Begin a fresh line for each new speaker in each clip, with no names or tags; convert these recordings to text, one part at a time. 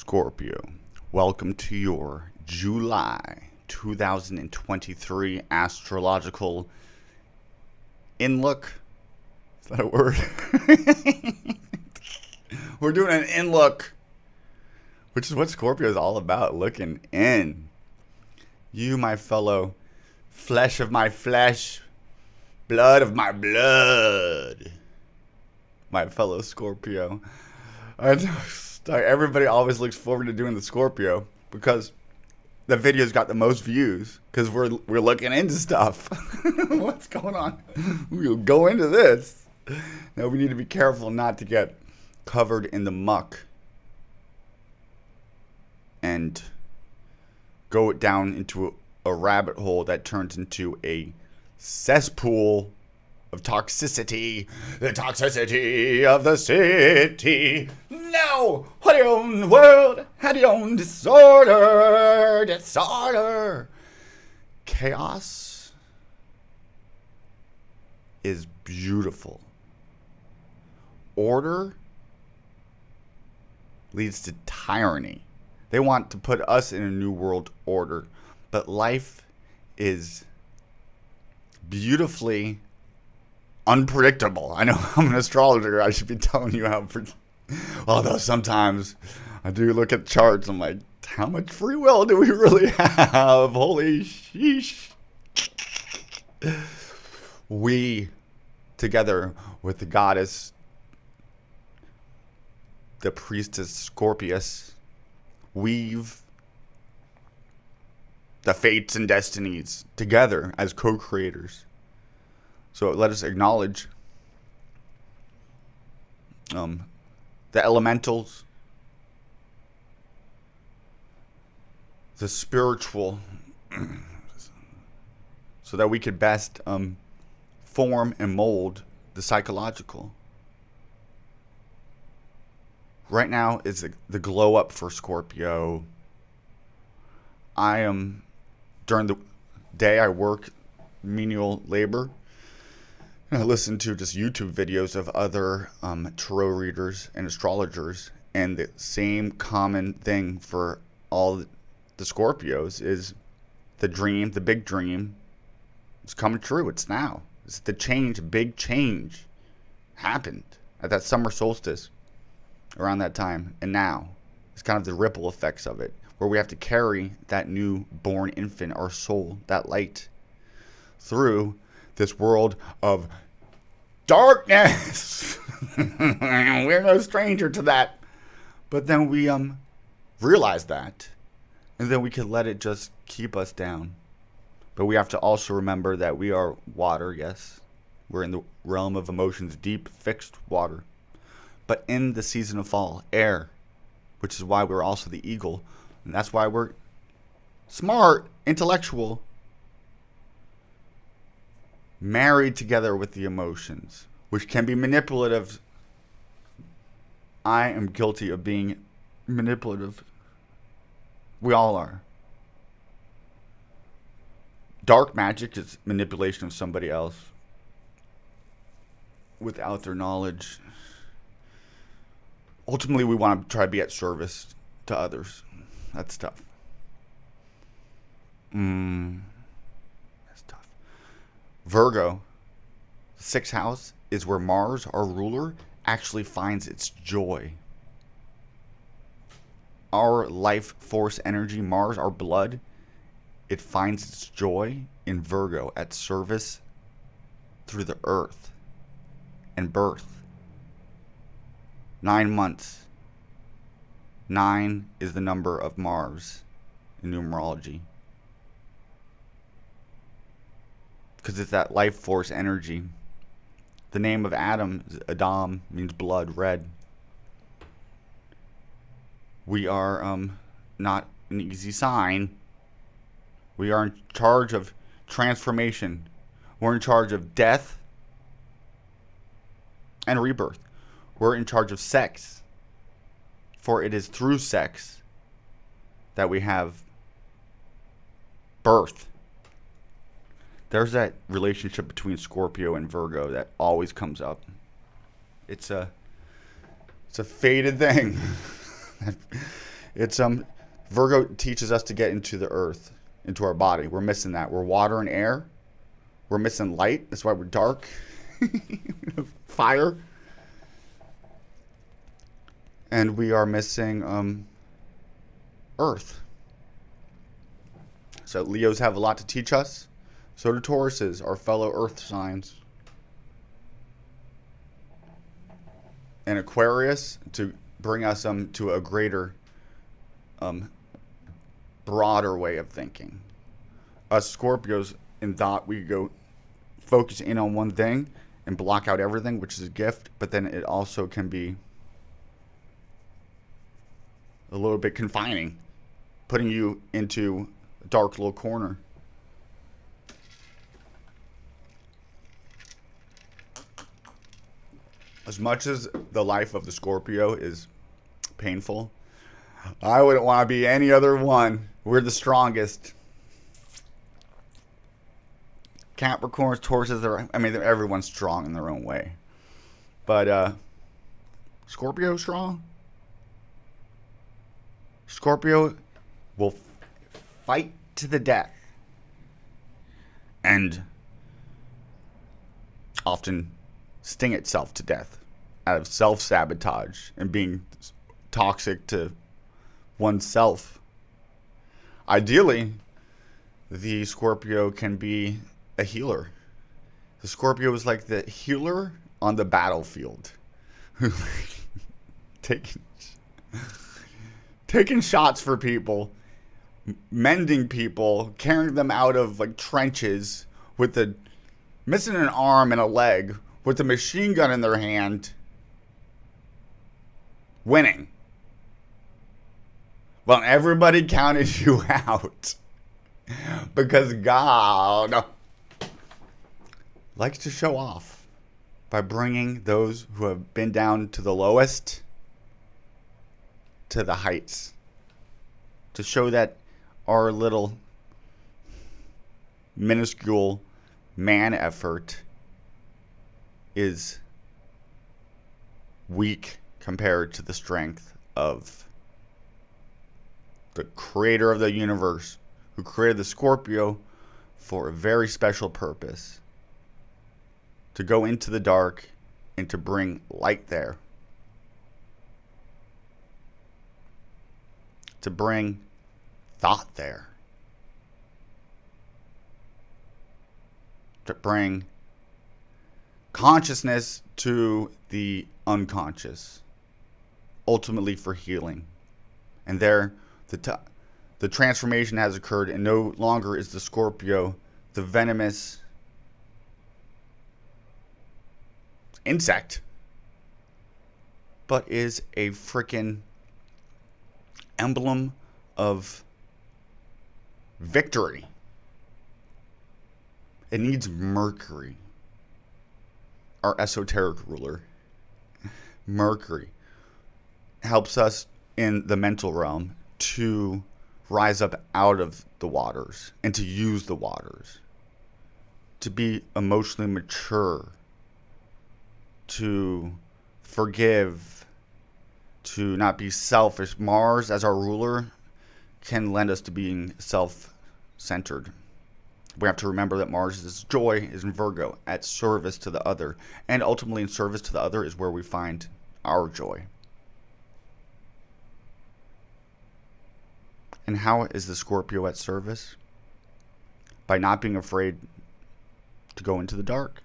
Scorpio, welcome to your July 2023 astrological in-look. Is that a word? We're doing an in-look, which is what Scorpio is all about, looking in. You, my fellow flesh of my flesh, blood of my blood, my fellow Scorpio. Everybody always looks forward to doing the Scorpio because the video's got the most views because we're looking into stuff. What's going on? We'll go into this. Now we need to be careful not to get covered in the muck and go down into a rabbit hole that turns into a cesspool of toxicity. The toxicity of the city. No! What your own world had your own disorder. Disorder. Chaos is beautiful. Order leads to tyranny. They want to put us in a new world order, but life is beautifully unpredictable. I know I'm an astrologer. I should be telling you how. Although sometimes I do look at charts. I'm like, how much free will do we really have? Holy sheesh. We, together with the goddess, the priestess Scorpius, weave the fates and destinies together as co-creators. So let us acknowledge the elementals, the spiritual, so that we could best form and mold the psychological. Right now is the glow up for Scorpio. During the day I work menial labor. I listen to just YouTube videos of other tarot readers and astrologers, and the same common thing for all the Scorpios is the dream, the big dream, is coming true. It's now. It's the change, big change happened at that summer solstice around that time, and now it's kind of the ripple effects of it, where we have to carry that new born infant, our soul, that light, through this world of darkness. We're no stranger to that. But then we realize that, and then we can let it just keep us down. But we have to also remember that we are water, yes. We're in the realm of emotions, deep, fixed water. But in the season of fall, air, which is why we're also the eagle. And that's why we're smart, intellectual, married together with the emotions, which can be manipulative. I am guilty of being manipulative. We all are. Dark magic is manipulation of somebody else without their knowledge. Ultimately, we want to try to be at service to others. That's tough. That's tough. Virgo, the sixth house, is where Mars, our ruler, actually finds its joy. Our life force energy, Mars, our blood, it finds its joy in Virgo at service through the earth and birth. 9 months. 9 is the number of Mars in numerology. Because it's that life force energy. The name of Adam, Adam, means blood, red. We are not an easy sign. We are in charge of transformation. We're in charge of death and rebirth. We're in charge of sex. For it is through sex that we have birth. There's that relationship between Scorpio and Virgo that always comes up. It's a fated thing. It's Virgo teaches us to get into the earth, into our body. We're missing that. We're water and air. We're missing light. That's why we're dark. Fire. And we are missing earth. So Leos have a lot to teach us. So do Tauruses, our fellow earth signs. And Aquarius to bring us to a greater, broader way of thinking. Us Scorpios, in thought, we go focus in on one thing and block out everything, which is a gift, but then it also can be a little bit confining, putting you into a dark little corner. As much as the life of the Scorpio is painful, I wouldn't want to be any other one. We're the strongest. Capricorns, Tauruses, everyone's strong in their own way. But Scorpio strong? Scorpio will fight to the death. And often sting itself to death out of self-sabotage and being toxic to oneself. Ideally, the Scorpio can be a healer. The Scorpio is like the healer on the battlefield. Taking shots for people, mending people, carrying them out of like trenches with missing an arm and a leg, with a machine gun in their hand, winning. Well, everybody counted you out because God likes to show off by bringing those who have been down to the lowest to the heights, to show that our little minuscule man effort is weak compared to the strength of the creator of the universe, who created the Scorpio for a very special purpose: to go into the dark and to bring light there, to bring thought there, to bring consciousness to the unconscious, ultimately for healing. And there, the transformation has occurred, and no longer is the Scorpio the venomous insect, but is a freaking emblem of victory. It needs Mercury, our esoteric ruler. Mercury helps us in the mental realm to rise up out of the waters and to use the waters, to be emotionally mature, to forgive, to not be selfish. Mars, as our ruler, can lend us to being self-centered. We have to remember that Mars' joy is in Virgo, at service to the other. And ultimately in service to the other is where we find our joy. And how is the Scorpio at service? By not being afraid to go into the dark,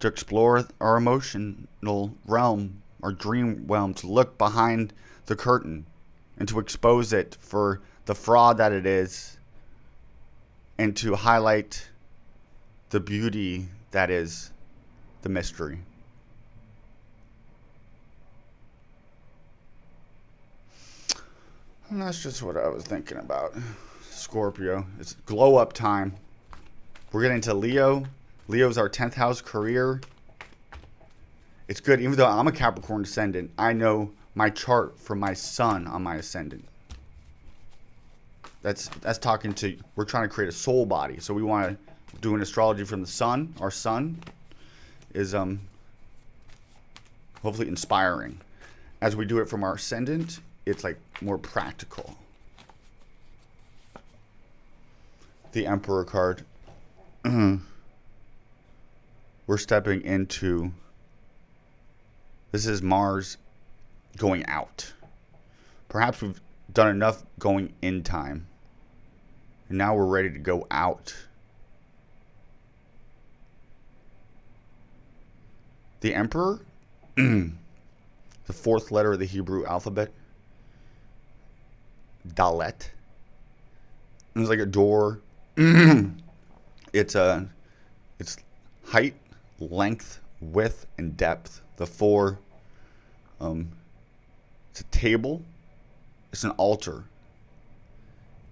to explore our emotional realm, our dream realm, to look behind the curtain and to expose it for the fraud that it is, and to highlight the beauty that is the mystery. And that's just what I was thinking about. Scorpio. It's glow up time. We're getting to Leo. Leo's our 10th house career. It's good. Even though I'm a Capricorn ascendant, I know my chart from my sun on my ascendant. That's talking to, we're trying to create a soul body. So we want to do an astrology from the sun. Our sun is hopefully inspiring. as we do it from our ascendant, it's like more practical. The Emperor card. We're stepping into, this is Mars going out. Perhaps we've done enough going in time, and now we're ready to go out. The Emperor, the fourth letter of the Hebrew alphabet, Dalet. It's like a door. It's height, length, width, and depth. The four. It's a table. It's an altar.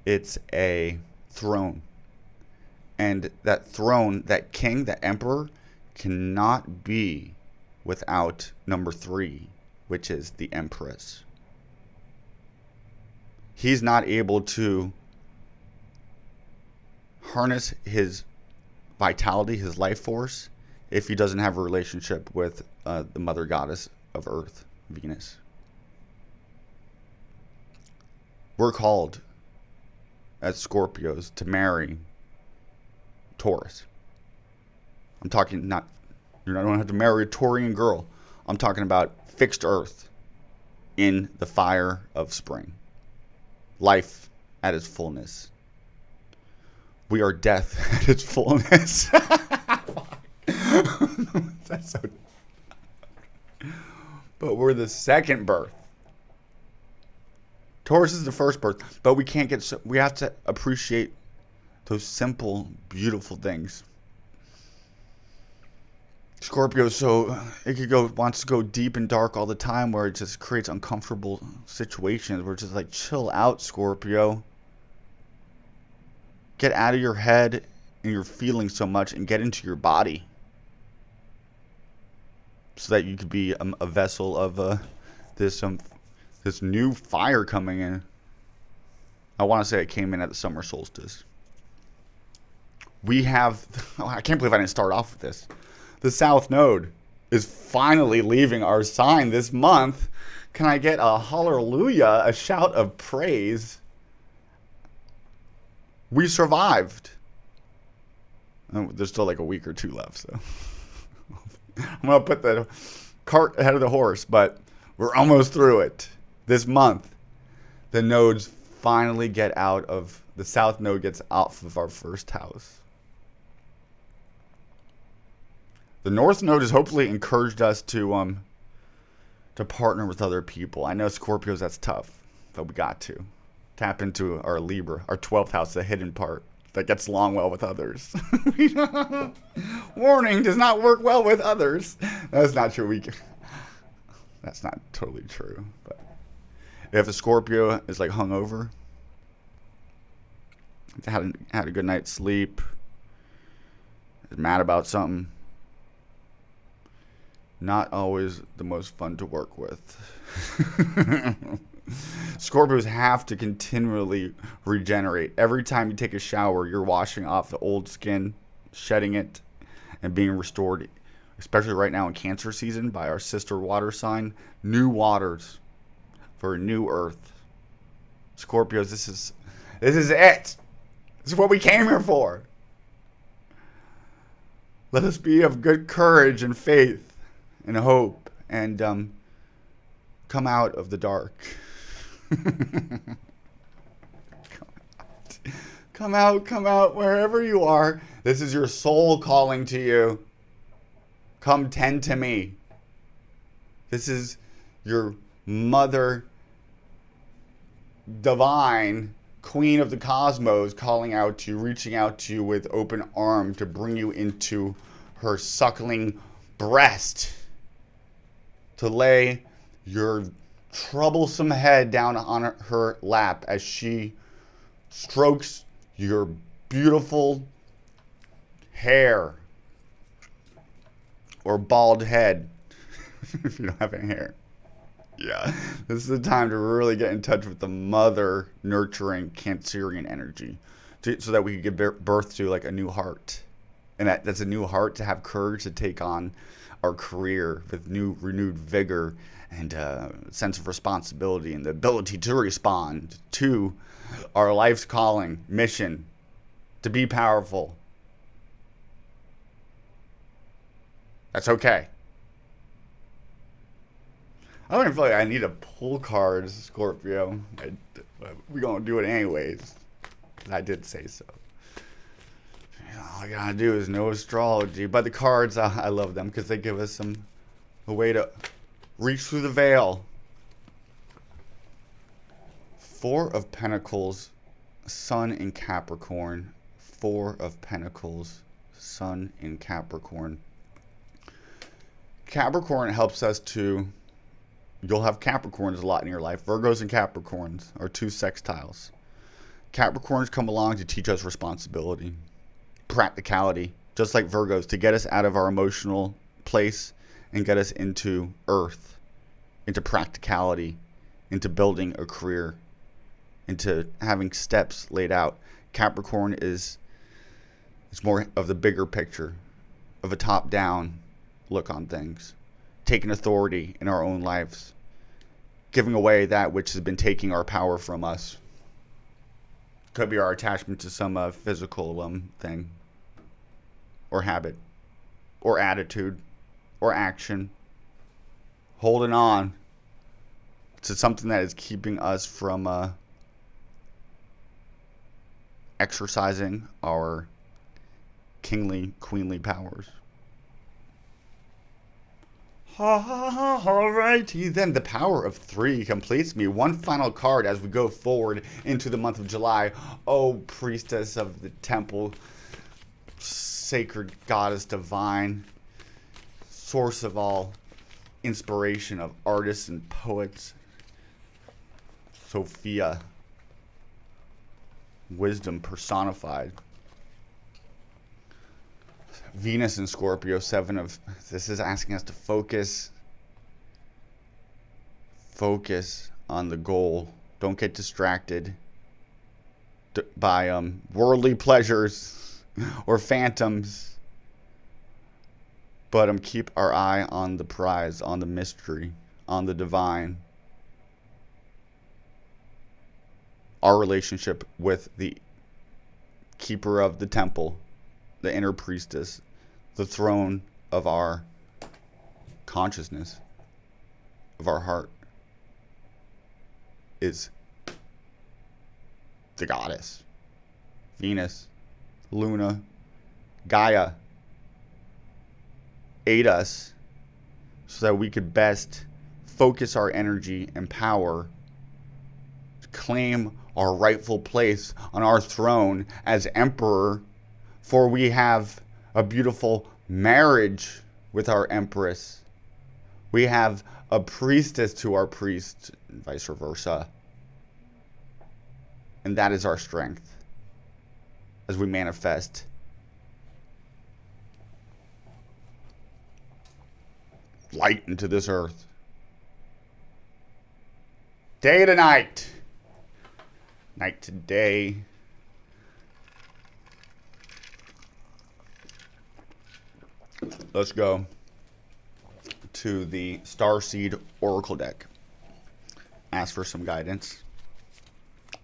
It's a throne. And that throne, that king, that emperor, cannot be without number 3, which is the empress. He's not able to harness his vitality, his life force, if he doesn't have a relationship with the mother goddess of Earth, Venus. We're called as Scorpios to marry Taurus. I'm talking not, you don't have to marry a Taurian girl. I'm talking about fixed Earth in the fire of spring. Life at its fullness. We are death at its fullness. That's so. But we're the second birth. Taurus is the first birth, but we can't get. We have to appreciate those simple, beautiful things. Scorpio, so it could go, wants to go deep and dark all the time, where it just creates uncomfortable situations. Where it's just like, chill out, Scorpio. Get out of your head and your feelings so much, and get into your body, so that you could be a vessel of this new fire coming in. I want to say it came in at the summer solstice. We have, I can't believe I didn't start off with this. The South Node is finally leaving our sign this month. Can I get a hallelujah, a shout of praise? We survived. Oh, there's still like a week or two left, so I'm going to put the cart ahead of the horse, but we're almost through it. This month, the nodes finally get out of, the South Node gets out of our first house. The North Node has hopefully encouraged us to partner with other people. I know Scorpios, that's tough, but we got to tap into our Libra, our 12th house, the hidden part that gets along well with others. Warning, does not work well with others. That's not true. That's not totally true. But if a Scorpio is like hungover, had a good night's sleep, is mad about something, not always the most fun to work with. Scorpios have to continually regenerate. Every time you take a shower, you're washing off the old skin, shedding it, and being restored, especially right now in Cancer season, by our sister water sign. New waters for a new earth. Scorpios, this is it. This is what we came here for. Let us be of good courage and faith and hope, and come out of the dark. Come out wherever you are. This is your soul calling to you. Come tend to me. This is your mother divine, queen of the cosmos, calling out to you, reaching out to you with open arm to bring you into her suckling breast, to lay your troublesome head down on her lap as she strokes your beautiful hair or bald head if you don't have any hair. Yeah, this is the time to really get in touch with the mother nurturing Cancerian energy, so that we can give birth to like a new heart, And that's a new heart to have courage to take on our career with new renewed vigor and sense of responsibility and the ability to respond to our life's calling, mission, to be powerful. That's okay. I don't even feel like I need to pull cards, Scorpio. We're going to do it anyways. I did say so. All I gotta do is know astrology. But the cards, I love them because they give us a way to reach through the veil. Four of Pentacles, Sun in Capricorn. Four of Pentacles, Sun in Capricorn. Capricorn helps us to... You'll have Capricorns a lot in your life. Virgos and Capricorns are two sextiles. Capricorns come along to teach us responsibility, practicality, just like Virgos, to get us out of our emotional place and get us into earth, into practicality, into building a career, into having steps laid out. Capricorn is more of the bigger picture, of a top-down look on things, taking authority in our own lives, giving away that which has been taking our power from us. Could be our attachment to some physical thing, or habit, or attitude, or action. Holding on to something that is keeping us from exercising our kingly, queenly powers. Alrighty then, the power of 3 completes me. One final card as we go forward into the month of July. Oh, priestess of the temple, sacred goddess divine, source of all inspiration of artists and poets, Sophia, wisdom personified. Venus in Scorpio, 7 of... This is asking us to focus. Focus on the goal. Don't get distracted by worldly pleasures or phantoms. But keep our eye on the prize, on the mystery, on the divine. Our relationship with the keeper of the temple, the inner priestess, the throne of our consciousness, of our heart, is the goddess, Venus, Luna, Gaia. Aid us so that we could best focus our energy and power to claim our rightful place on our throne as emperor, for we have a beautiful marriage with our empress. We have a priestess to our priest, and vice versa. And that is our strength as we manifest light into this earth. Day to night. Night to day. Let's go to the Starseed Oracle deck. Ask for some guidance.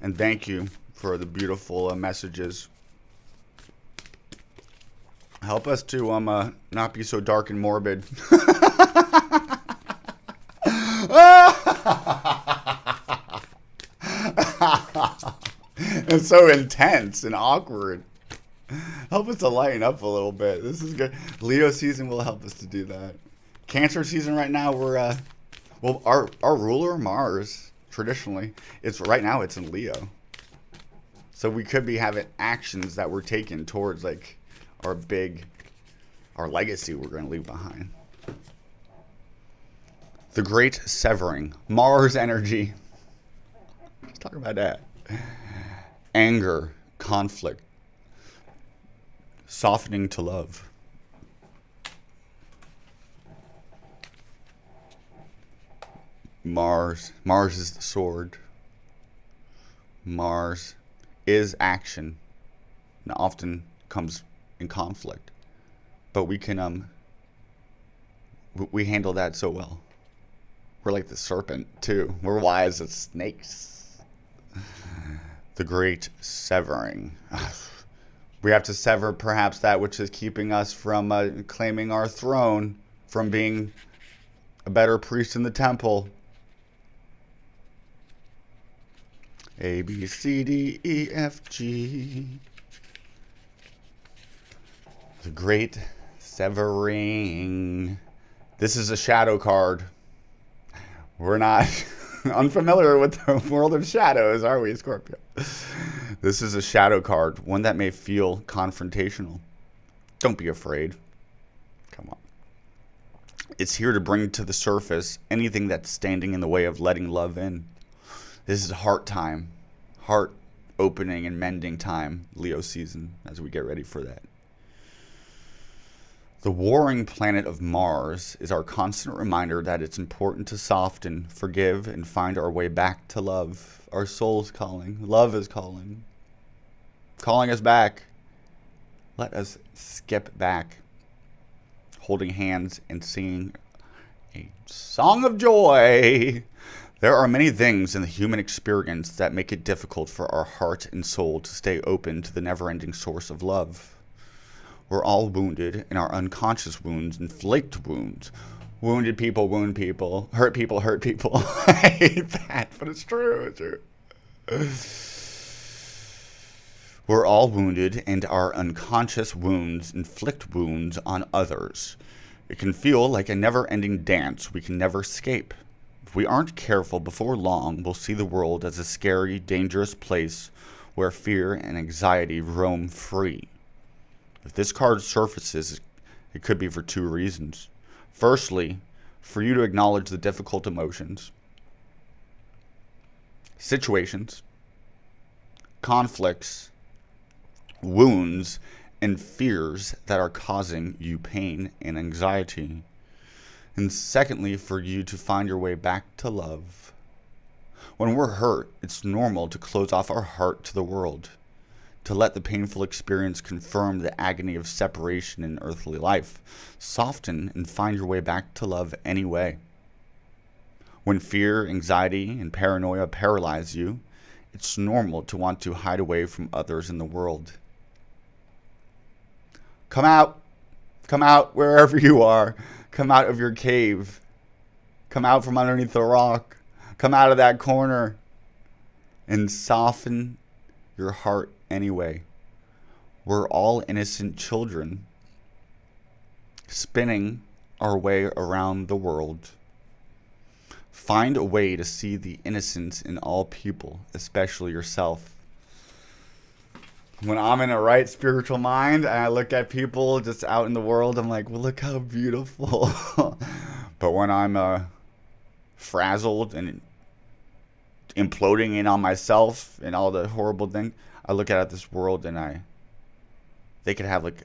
And thank you for the beautiful messages. Help us to not be so dark and morbid. It's so intense and awkward. Help us to lighten up a little bit. This is good. Leo season will help us to do that. Cancer season right now, we're well, our ruler Mars traditionally, it's in Leo. So we could be having actions that we're taking towards like our legacy we're going to leave behind. The Great Severing, Mars energy. Let's talk about that. Anger, conflict, softening to love. Mars is the sword. Mars is action and often comes in conflict. but we can we handle that so well. We're like the serpent too. We're wise as snakes. The great severing. We have to sever perhaps that which is keeping us from claiming our throne, from being a better priest in the temple. A, B, C, D, E, F, G. The great severing. This is a shadow card. We're not unfamiliar with the world of shadows, are we, Scorpio? This is a shadow card, one that may feel confrontational. Don't be afraid. Come on. It's here to bring to the surface anything that's standing in the way of letting love in. This is heart time, heart opening and mending time, Leo season, as we get ready for that. The warring planet of Mars is our constant reminder that it's important to soften, forgive, and find our way back to love. Our soul's calling. Love is calling. Calling us back. Let us skip back, holding hands and singing a song of joy. There are many things in the human experience that make it difficult for our heart and soul to stay open to the never-ending source of love. We're all wounded, and our unconscious wounds inflict wounds. Wounded people wound people. Hurt people hurt people. I hate that, but it's true. It's true. We're all wounded, and our unconscious wounds inflict wounds on others. It can feel like a never-ending dance we can never escape. If we aren't careful, before long, we'll see the world as a scary, dangerous place where fear and anxiety roam free. If this card surfaces, it could be for two reasons. Firstly, for you to acknowledge the difficult emotions, situations, conflicts, wounds, and fears that are causing you pain and anxiety. And secondly, for you to find your way back to love. When we're hurt, it's normal to close off our heart to the world, to let the painful experience confirm the agony of separation in earthly life. Soften and find your way back to love anyway. When fear, anxiety, and paranoia paralyze you, it's normal to want to hide away from others in the world. Come out wherever you are. Come out of your cave. Come out from underneath the rock. Come out of that corner and soften your heart anyway. We're all innocent children spinning our way around the world. Find a way to see the innocence in all people, especially yourself. When I'm in a right spiritual mind and I look at people just out in the world, I'm like, well, look how beautiful. But when I'm frazzled and imploding in on myself and all the horrible things, I look at this world and they could have like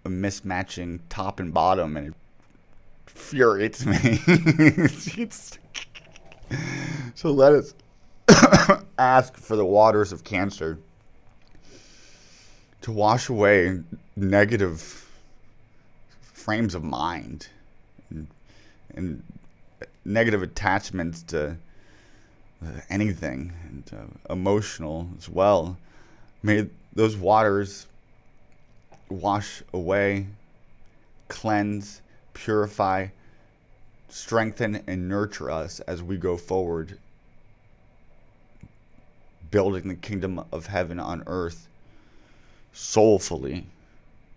a mismatching top and bottom, and it infuriates me. So let us ask for the waters of Cancer to wash away negative frames of mind and negative attachments to anything, and emotional as well. May those waters wash away, cleanse, purify, strengthen, and nurture us as we go forward, building the kingdom of heaven on earth soulfully.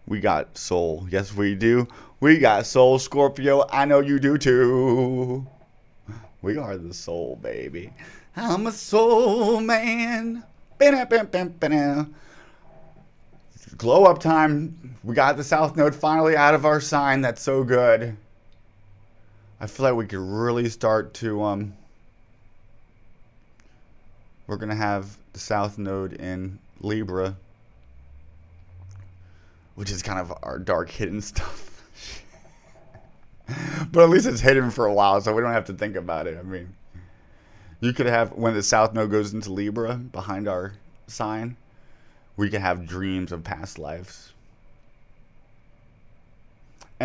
We got soul. Yes, we do. We got soul, Scorpio. I know you do too. We are the soul, baby. I'm a soul man. Glow up time. We got the South Node finally out of our sign. That's so good. I feel like we could really start to we're gonna have the South Node in Libra, which is kind of our dark hidden stuff. But at least it's hidden for a while, so we don't have to think about it. I mean, you could have, when the South Node goes into Libra behind our sign, we could have dreams of past lives.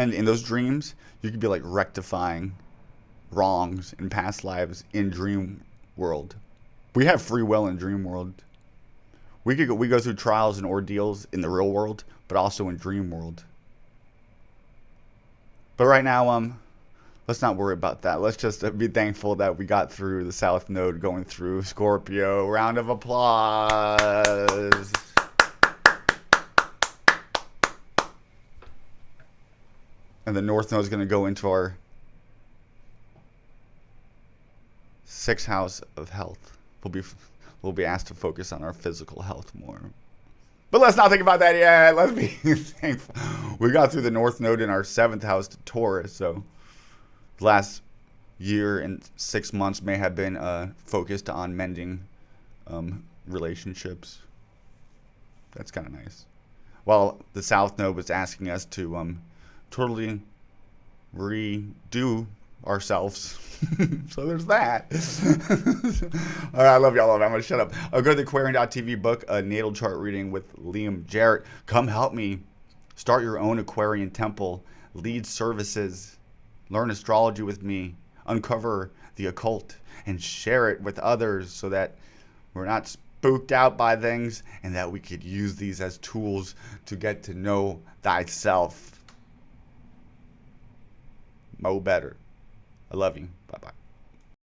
And in those dreams, you could be like rectifying wrongs in past lives in dream world. We have free will in dream world. We go through trials and ordeals in the real world, but also in dream world. But right now, let's not worry about that. Let's just be thankful that we got through the South Node going through Scorpio. Round of applause. And the North Node is going to go into our 6th house of health. We'll be asked to focus on our physical health more. But let's not think about that yet. Let's be thankful. We got through the North Node in our 7th house to Taurus, so the last year and 6 months may have been focused on mending relationships. That's kind of nice. While the South Node was asking us to totally redo ourselves. So there's that. All right, I love y'all. I'm going to shut up. I'll go to the Aquarian.tv, book a natal chart reading with Liam Jarrett. Come help me start your own Aquarian temple, lead services, learn astrology with me, uncover the occult, and share it with others so that we're not spooked out by things and that we could use these as tools to get to know thyself. Mo better. I love you. Bye-bye.